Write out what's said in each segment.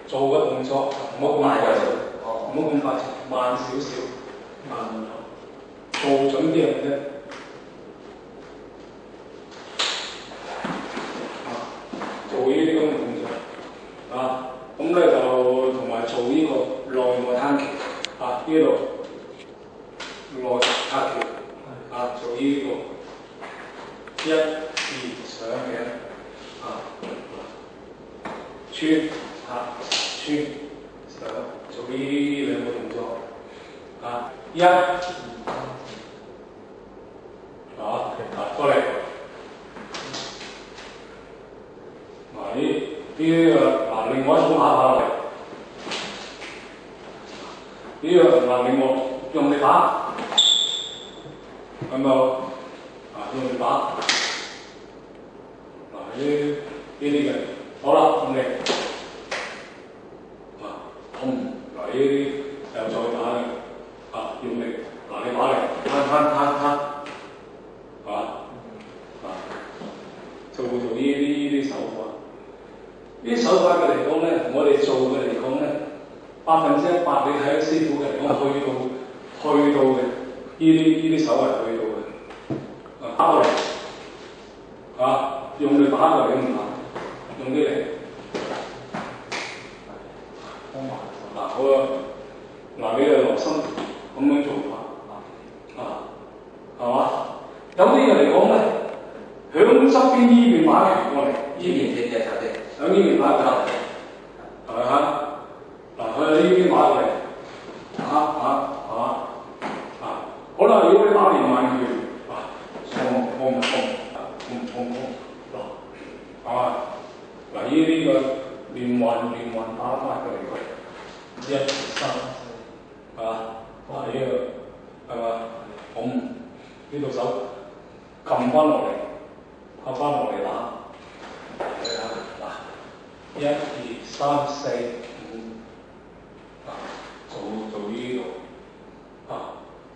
做嘅動作唔好咁快，唔好咁快，慢少少，慢做準啲嚟啫。做呢啲咁嘅動作咁咧就同埋做呢個內外攤橋呢度內攤橋做呢個1、2上嘅穿上，做呢兩個動作1過嚟另外一種打法嚟，呢個另外用力打，係咪用力打呢啲嘅，好啦，用力呢啲又再打嘅用力你打嚟攤做呢啲手法。呢啲手法嘅嚟講咧，我哋做嘅嚟講咧，100%你睇師傅嘅嚟講去到嘅，呢啲手係去到嘅，打過嚟用力打過嚟咁打，用啲力好你就留心咁樣做法係嘛？有啲人嚟講咧，響側邊呢邊打嘅過嚟，呢邊嘅就響呢邊打過嚟，係咪佢喺呢邊打過嚟，好啦，如果你打連環拳，呢啲個連環打法嘅嚟嘅，1、2、3，呢度手撳翻落嚟，打，1、2、3、4、5，做呢度，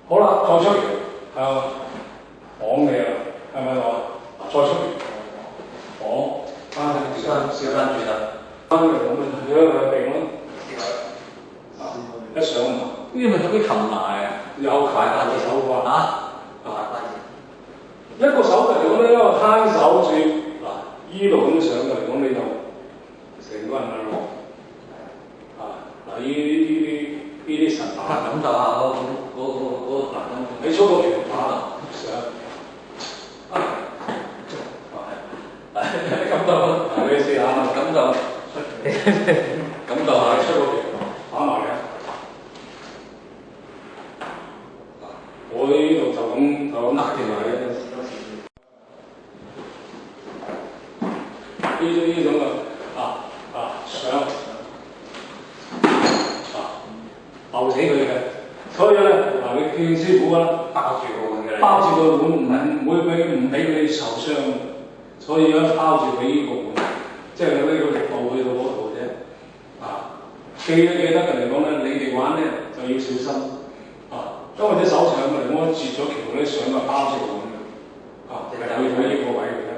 好啦，再出嚟，綁你啦，係咪再出嚟，綁，調翻轉啦，翻嚟咁樣，定咯，一上呢啲咪屬於擒拿有大把隻手法一個手嚟講咧，一個攤手住依度咁上嚟講，你就成個人呢啲神打感受下嗰你操個拳打上感受你試下感受下出個拳打埋嘅。我呢度就咁打住埋嘅。呢種上抱死佢嘅，所以咧你見師傅包住個碗，唔俾佢受傷，所以包住佢呢個碗，即係呢個力度去到嗰度啫。記得嘅嚟講咧，你哋玩咧就要小心因為隻手上嚟講截咗橋咧，上包住碗嘅，去到呢個位嘅啫。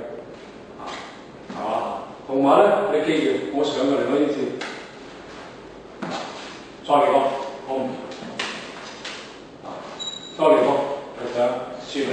同埋咧，你記住，我上過嚟嗰次，再嚟過，再嚟過，就上處理。